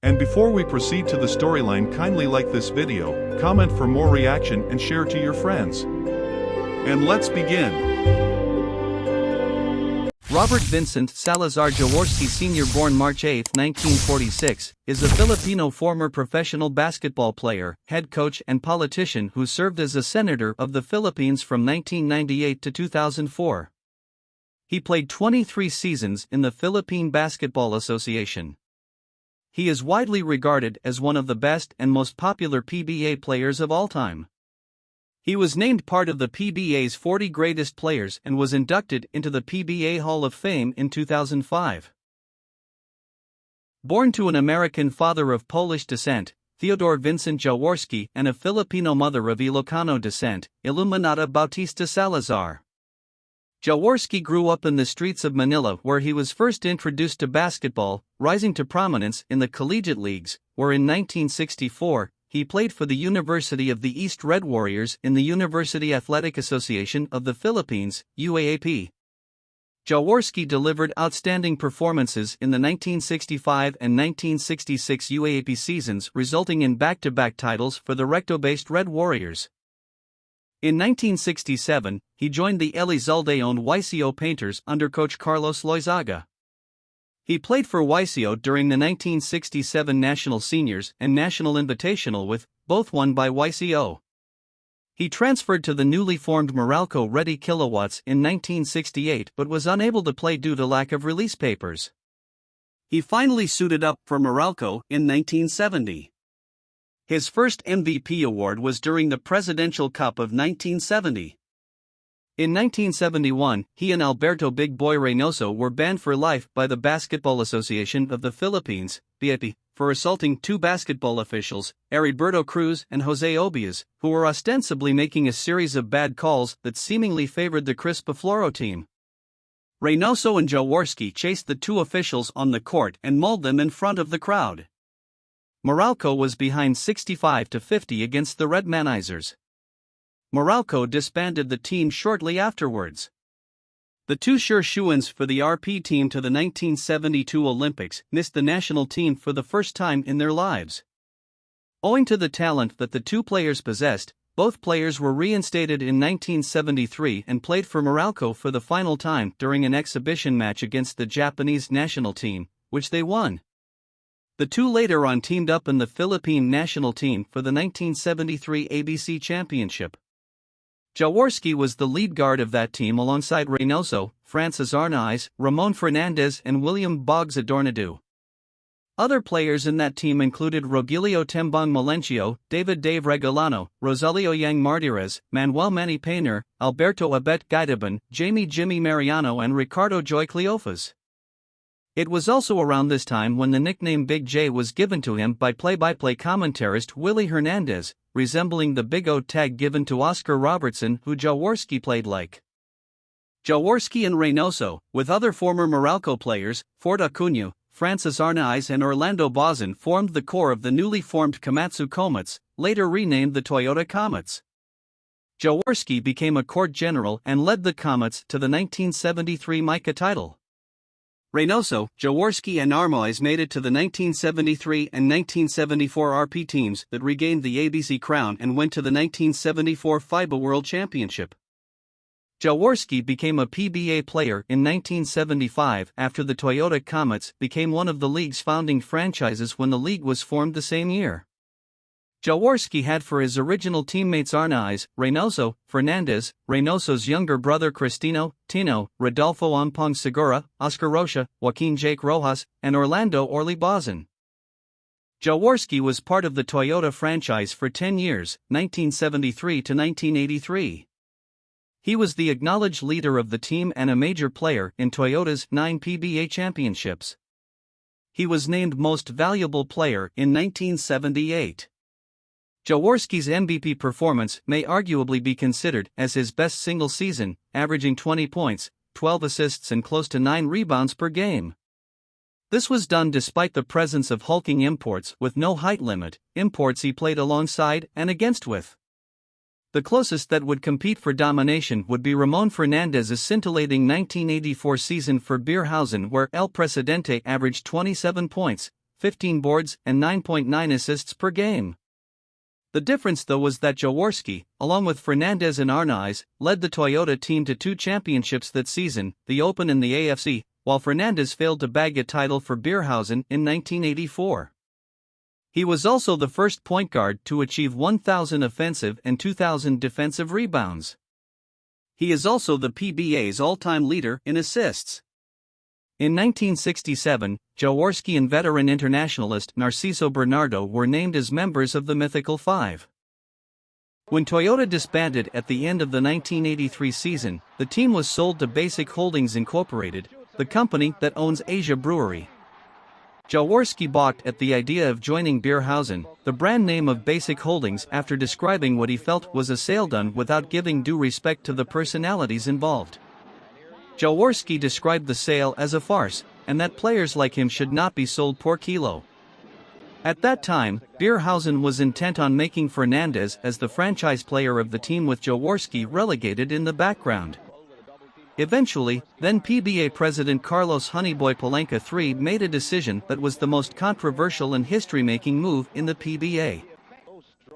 And before we proceed to the storyline, kindly like this video, comment for more reaction and share to your friends. And let's begin. Robert Vincent Salazar Jaworski Sr., born March 8, 1946, is a Filipino former professional basketball player, head coach and politician who served as a senator of the Philippines from 1998 to 2004. He played 23 seasons in the Philippine Basketball Association. He is widely regarded as one of the best and most popular PBA players of all time. He was named part of the PBA's 40 Greatest Players and was inducted into the PBA Hall of Fame in 2005. Born to an American father of Polish descent, Theodore Vincent Jaworski, and a Filipino mother of Ilocano descent, Iluminata Bautista Salazar. Jaworski grew up in the streets of Manila, where he was first introduced to basketball, rising to prominence in the collegiate leagues, where in 1964, he played for the University of the East Red Warriors in the University Athletic Association of the Philippines, UAAP. Jaworski delivered outstanding performances in the 1965 and 1966 UAAP seasons, resulting in back-to-back titles for the Recto-based Red Warriors. In 1967, he joined the Elizalde-owned YCO Painters under coach Carlos Loizaga. He played for YCO during the 1967 National Seniors and National Invitational, with both won by YCO. He transferred to the newly formed Meralco Ready Kilowatts in 1968 but was unable to play due to lack of release papers. He finally suited up for Meralco in 1970. His first MVP award was during the Presidential Cup of 1970. In 1971, he and Alberto Big Boy Reynoso were banned for life by the Basketball Association of the Philippines, BAP, for assaulting two basketball officials, Heriberto Cruz and Jose Obias, who were ostensibly making a series of bad calls that seemingly favored the Chris Bafloro team. Reynoso and Jaworski chased the two officials on the court and mauled them in front of the crowd. Meralco was behind 65-50 against the Redmanizers. Meralco disbanded the team shortly afterwards. The two sure shoo-ins for the RP team to the 1972 Olympics missed the national team for the first time in their lives. Owing to the talent that the two players possessed, both players were reinstated in 1973 and played for Meralco for the final time during an exhibition match against the Japanese national team, which they won. The two later on teamed up in the Philippine national team for the 1973 ABC Championship. Jaworski was the lead guard of that team alongside Reynoso, Francis Arnaiz, Ramon Fernandez and William Boggs Adornado. Other players in that team included Rogelio Tembong Malencio, David Dave Regalano, Rosalio Yang Martirez, Manuel Manny Painter, Alberto Abet Guidaban, Jamie Jimmy Mariano and Ricardo Joy Cleofas. It was also around this time when the nickname Big J was given to him by play-by-play commentarist Willie Hernandez, resembling the Big O tag given to Oscar Robertson, who Jaworski played like. Jaworski and Reynoso, with other former Meralco players, Ford Acuña, Francis Arnaiz and Orlando Bozan, formed the core of the newly formed Komatsu Komets, later renamed the Toyota Comets. Jaworski became a court general and led the Comets to the 1973 Mica title. Reynoso, Jaworski and Arnaiz made it to the 1973 and 1974 RP teams that regained the ABC crown and went to the 1974 FIBA World Championship. Jaworski became a PBA player in 1975 after the Toyota Comets became one of the league's founding franchises when the league was formed the same year. Jaworski had for his original teammates Arnaiz, Reynoso, Fernandez, Reynoso's younger brother Cristino, Tino, Rodolfo Ampong Segura, Oscar Rocha, Joaquin Jake Rojas, and Orlando Orly Bozan. Jaworski was part of the Toyota franchise for 10 years, 1973 to 1983. He was the acknowledged leader of the team and a major player in Toyota's 9 PBA championships. He was named Most Valuable Player in 1978. Jaworski's MVP performance may arguably be considered as his best single season, averaging 20 points, 12 assists and close to 9 rebounds per game. This was done despite the presence of hulking imports with no height limit, imports he played alongside and against with. The closest that would compete for domination would be Ramon Fernandez's scintillating 1984 season for Beerhausen, where El Presidente averaged 27 points, 15 boards, and 9.9 assists per game. The difference though was that Jaworski, along with Fernandez and Arnaiz, led the Toyota team to 2 championships that season, the Open and the AFC, while Fernandez failed to bag a title for Beerhausen in 1984. He was also the first point guard to achieve 1,000 offensive and 2,000 defensive rebounds. He is also the PBA's all-time leader in assists. In 1967, Jaworski and veteran internationalist Narciso Bernardo were named as members of the Mythical Five. When Toyota disbanded at the end of the 1983 season, the team was sold to Basic Holdings Incorporated, the company that owns Asia Brewery. Jaworski balked at the idea of joining Beerhausen, the brand name of Basic Holdings, after describing what he felt was a sale done without giving due respect to the personalities involved. Jaworski described the sale as a farce, and that players like him should not be sold per kilo. At that time, Beerhausen was intent on making Fernandez as the franchise player of the team, with Jaworski relegated in the background. Eventually, then PBA president Carlos Honeyboy Palenka III made a decision that was the most controversial and history-making move in the PBA.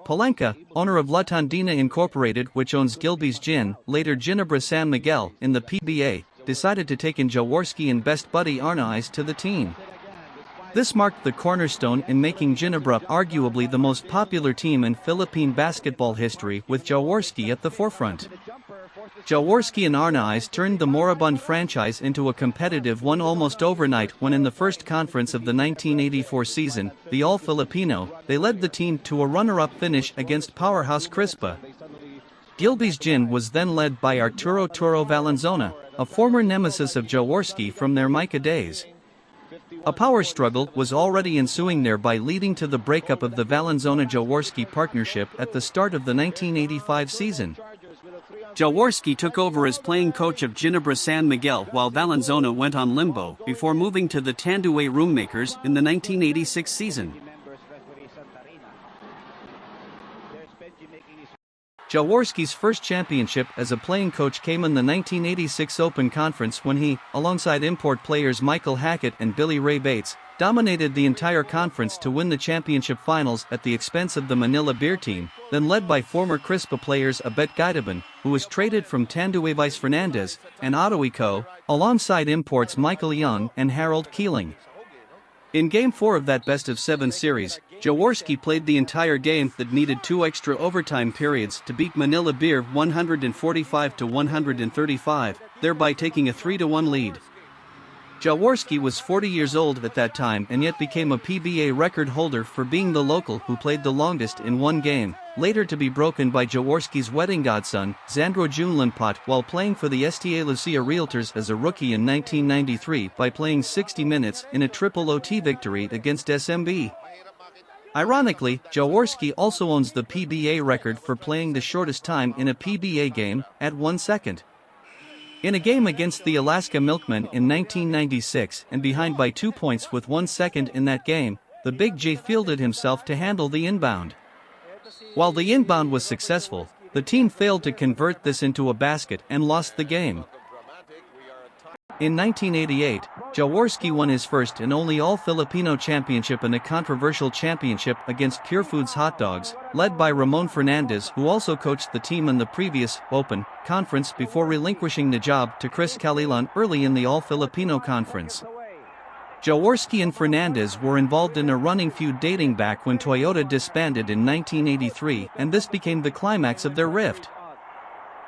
Palenka, owner of La Tondina Incorporated, which owns Gilbey's Gin, later Ginebra San Miguel, in the PBA, decided to take in Jaworski and best buddy Arnaiz to the team. This marked the cornerstone in making Ginebra arguably the most popular team in Philippine basketball history, with Jaworski at the forefront. Jaworski and Arnaiz turned the moribund franchise into a competitive one almost overnight when, in the first conference of the 1984 season, the All-Filipino, they led the team to a runner-up finish against powerhouse Crispa. Gilbey's Gin was then led by Arturo Turo Valenzuela, a former nemesis of Jaworski from their Mica days. A power struggle was already ensuing thereby, leading to the breakup of the Valenzuela-Jaworski partnership at the start of the 1985 season. Jaworski took over as playing coach of Ginebra San Miguel while Valenzuela went on limbo before moving to the Tanduay Roommakers in the 1986 season. Jaworski's first championship as a playing coach came in the 1986 Open Conference when he, alongside import players Michael Hackett and Billy Ray Bates, dominated the entire conference to win the championship finals at the expense of the Manila Beer team, then led by former Crispa players Abet Gaidaban, who was traded from Tanduay Vice Fernandez, and Otoico, alongside imports Michael Young and Harold Keeling. In Game 4 of that best-of-7 series, Jaworski played the entire game that needed 2 extra overtime periods to beat Manila Beer 145-135, thereby taking a 3-1 lead. Jaworski was 40 years old at that time and yet became a PBA record holder for being the local who played the longest in one game, later to be broken by Jaworski's wedding godson, Xandro June Limpat, while playing for the STA Lucia Realtors as a rookie in 1993 by playing 60 minutes in a triple OT victory against SMB. Ironically, Jaworski also owns the PBA record for playing the shortest time in a PBA game, at 1 second. In a game against the Alaska Milkmen in 1996 and behind by 2 points with 1 second in that game, the Big J fielded himself to handle the inbound. While the inbound was successful, the team failed to convert this into a basket and lost the game. In 1988, Jaworski won his first and only All-Filipino championship in a controversial championship against Pure Foods Hot Dogs, led by Ramon Fernandez, who also coached the team in the previous Open Conference before relinquishing the job to Chris Calilan early in the All-Filipino Conference. Jaworski and Fernandez were involved in a running feud dating back when Toyota disbanded in 1983, and this became the climax of their rift.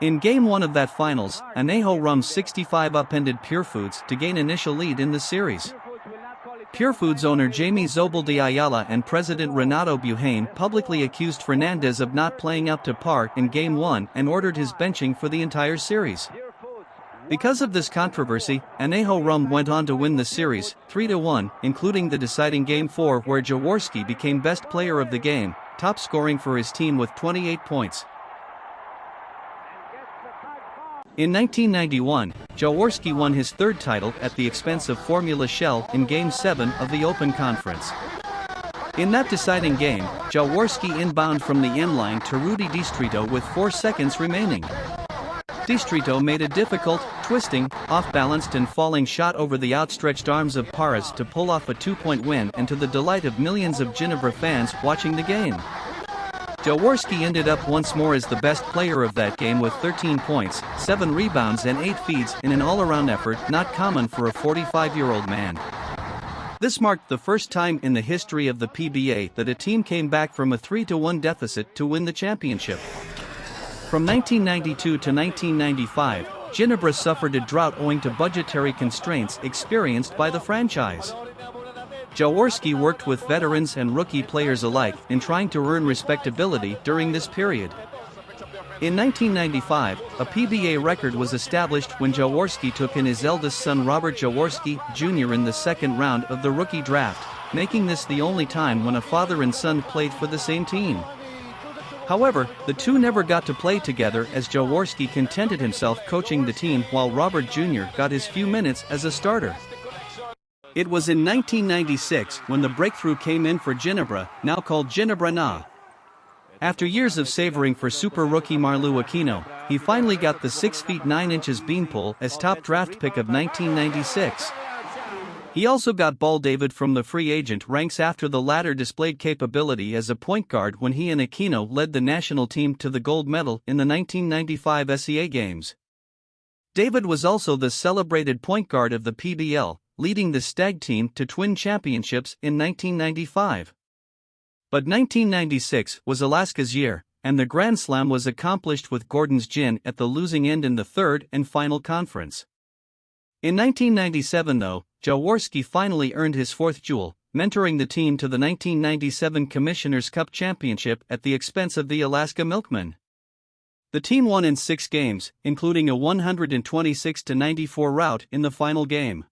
In Game 1 of that finals, Anejo Rum's 65 upended Pure Foods to gain initial lead in the series. Pure Foods owner Jamie Zobel de Ayala and president Renato Buhain publicly accused Fernandez of not playing up to par in Game 1 and ordered his benching for the entire series. Because of this controversy, Anejo Rum went on to win the series, 3-1, including the deciding Game 4 where Jaworski became best player of the game, top scoring for his team with 28 points. In 1991, Jaworski won his third title at the expense of Formula Shell in Game 7 of the Open Conference. In that deciding game, Jaworski inbound from the end line to Rudy Distrito with 4 seconds remaining. Distrito made a difficult, twisting, off-balanced and falling shot over the outstretched arms of Paris to pull off a 2-point win, and to the delight of millions of Ginebra fans watching the game. Jaworski ended up once more as the best player of that game with 13 points, 7 rebounds and 8 feeds in an all-around effort not common for a 45-year-old man. This marked the first time in the history of the PBA that a team came back from a 3-1 deficit to win the championship. From 1992 to 1995, Ginebra suffered a drought owing to budgetary constraints experienced by the franchise. Jaworski worked with veterans and rookie players alike in trying to earn respectability during this period. In 1995, a PBA record was established when Jaworski took in his eldest son Robert Jaworski, Jr. in the second round of the rookie draft, making this the only time when a father and son played for the same team. However, the two never got to play together as Jaworski contented himself coaching the team while Robert Jr. got his few minutes as a starter. It was in 1996 when the breakthrough came in for Ginebra, now called Ginebra Na. After years of savoring for super rookie Marlou Aquino, he finally got the 6 feet 9 inches beanpole as top draft pick of 1996. He also got Ball David from the free agent ranks after the latter displayed capability as a point guard when he and Aquino led the national team to the gold medal in the 1995 SEA Games. David was also the celebrated point guard of the PBL, leading the Stag team to twin championships in 1995. But 1996 was Alaska's year, and the Grand Slam was accomplished with Gordon's Gin at the losing end in the third and final conference. In 1997 though, Jaworski finally earned his fourth jewel, mentoring the team to the 1997 Commissioner's Cup Championship at the expense of the Alaska Milkmen. The team won in 6 games, including a 126-94 rout in the final game.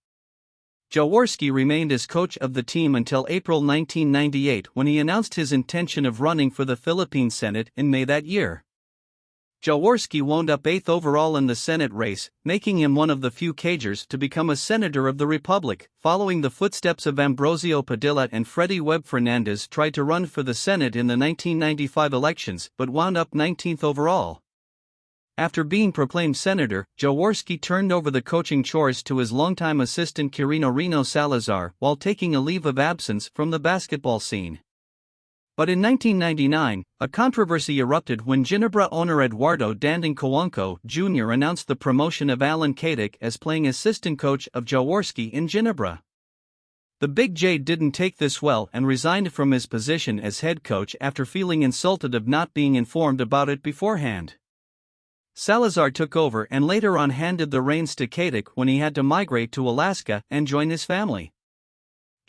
Jaworski remained as coach of the team until April 1998 when he announced his intention of running for the Philippine Senate in May that year. Jaworski wound up 8th overall in the Senate race, making him one of the few Cagers to become a senator of the Republic, following the footsteps of Ambrosio Padilla and Freddie Webb Fernandez tried to run for the Senate in the 1995 elections but wound up 19th overall. After being proclaimed senator, Jaworski turned over the coaching chores to his longtime assistant Quirino Reno Salazar while taking a leave of absence from the basketball scene. But in 1999, a controversy erupted when Ginebra owner Eduardo Danding Cojuangco Jr. announced the promotion of Alan Kadick as playing assistant coach of Jaworski in Ginebra. The Big J didn't take this well and resigned from his position as head coach after feeling insulted of not being informed about it beforehand. Salazar took over and later on handed the reins to Kadick when he had to migrate to Alaska and join his family.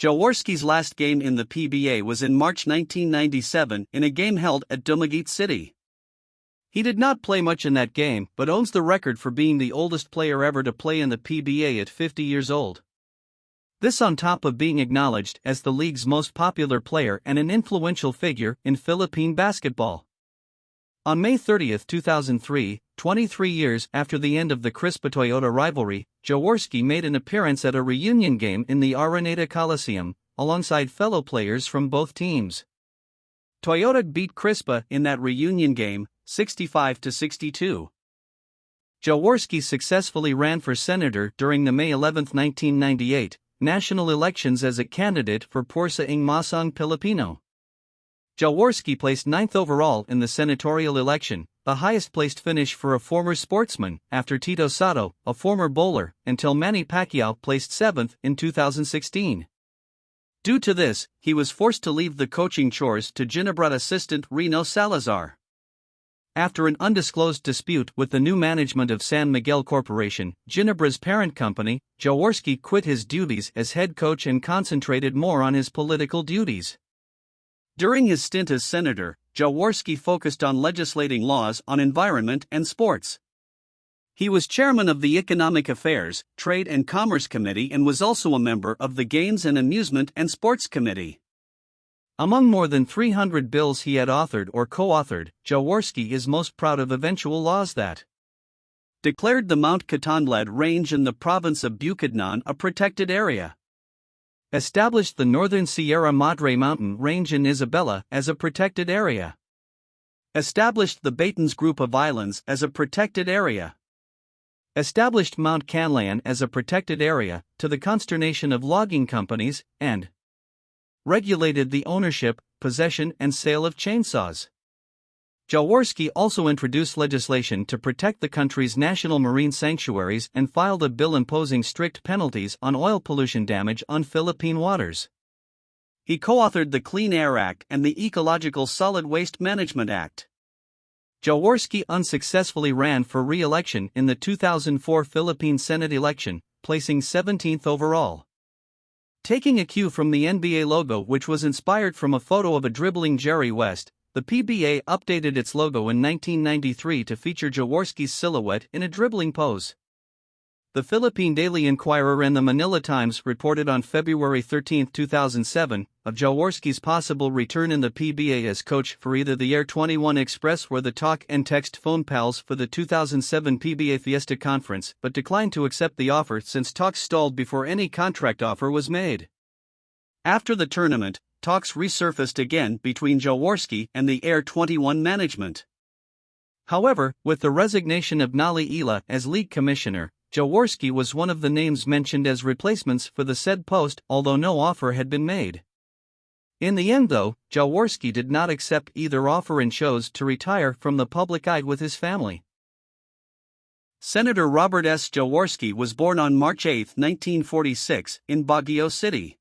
Jaworski's last game in the PBA was in March 1997 in a game held at Dumaguete City. He did not play much in that game but owns the record for being the oldest player ever to play in the PBA at 50 years old. This on top of being acknowledged as the league's most popular player and an influential figure in Philippine basketball. On May 30, 2003, 23 years after the end of the Crispa-Toyota rivalry, Jaworski made an appearance at a reunion game in the Araneta Coliseum, alongside fellow players from both teams. Toyota beat Crispa in that reunion game, 65-62. Jaworski successfully ran for senator during the May 11, 1998, national elections as a candidate for Pursa ng Masang Pilipino. Jaworski placed 9th overall in the senatorial election, the highest-placed finish for a former sportsman, after Tito Sotto, a former bowler, until Manny Pacquiao placed 7th in 2016. Due to this, he was forced to leave the coaching chores to Ginebra assistant Reno Salazar. After an undisclosed dispute with the new management of San Miguel Corporation, Ginebra's parent company, Jaworski quit his duties as head coach and concentrated more on his political duties. During his stint as senator, Jaworski focused on legislating laws on environment and sports. He was chairman of the Economic Affairs, Trade and Commerce Committee and was also a member of the Games and Amusement and Sports Committee. Among more than 300 bills he had authored or co-authored, Jaworski is most proud of eventual laws that declared the Mount Kitanglad Range in the province of Bukidnon a protected area, established the Northern Sierra Madre Mountain Range in Isabela as a protected area, established the Batons Group of Islands as a protected area, established Mount Canlaon as a protected area, to the consternation of logging companies, and regulated the ownership, possession, and sale of chainsaws. Jaworski also introduced legislation to protect the country's national marine sanctuaries and filed a bill imposing strict penalties on oil pollution damage on Philippine waters. He co-authored the Clean Air Act and the Ecological Solid Waste Management Act. Jaworski unsuccessfully ran for re-election in the 2004 Philippine Senate election, placing 17th overall. Taking a cue from the NBA logo, which was inspired from a photo of a dribbling Jerry West, the PBA updated its logo in 1993 to feature Jaworski's silhouette in a dribbling pose. The Philippine Daily Inquirer and the Manila Times reported on February 13, 2007, of Jaworski's possible return in the PBA as coach for either the Air 21 Express or the Talk and Text Phone Pals for the 2007 PBA Fiesta Conference, but declined to accept the offer since talks stalled before any contract offer was made. After the tournament, talks resurfaced again between Jaworski and the Air 21 management. However, with the resignation of Nali Ila as league commissioner, Jaworski was one of the names mentioned as replacements for the said post, although no offer had been made. In the end, though, Jaworski did not accept either offer and chose to retire from the public eye with his family. Senator Robert S. Jaworski was born on March 8, 1946, in Baguio City.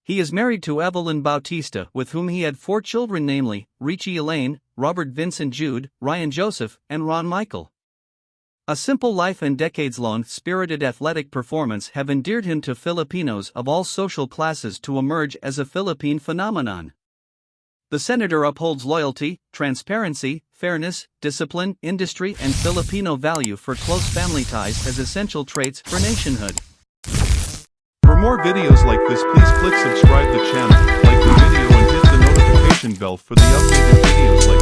He is married to Evelyn Bautista, with whom he had 4 children, namely, Richie Elaine, Robert Vincent Jude, Ryan Joseph, and Ron Michael. A simple life and decades-long spirited athletic performance have endeared him to Filipinos of all social classes to emerge as a Philippine phenomenon. The senator upholds loyalty, transparency, fairness, discipline, industry, and Filipino value for close family ties as essential traits for nationhood. For more videos like this, please click subscribe the channel, like the video and hit the notification bell for the updated videos like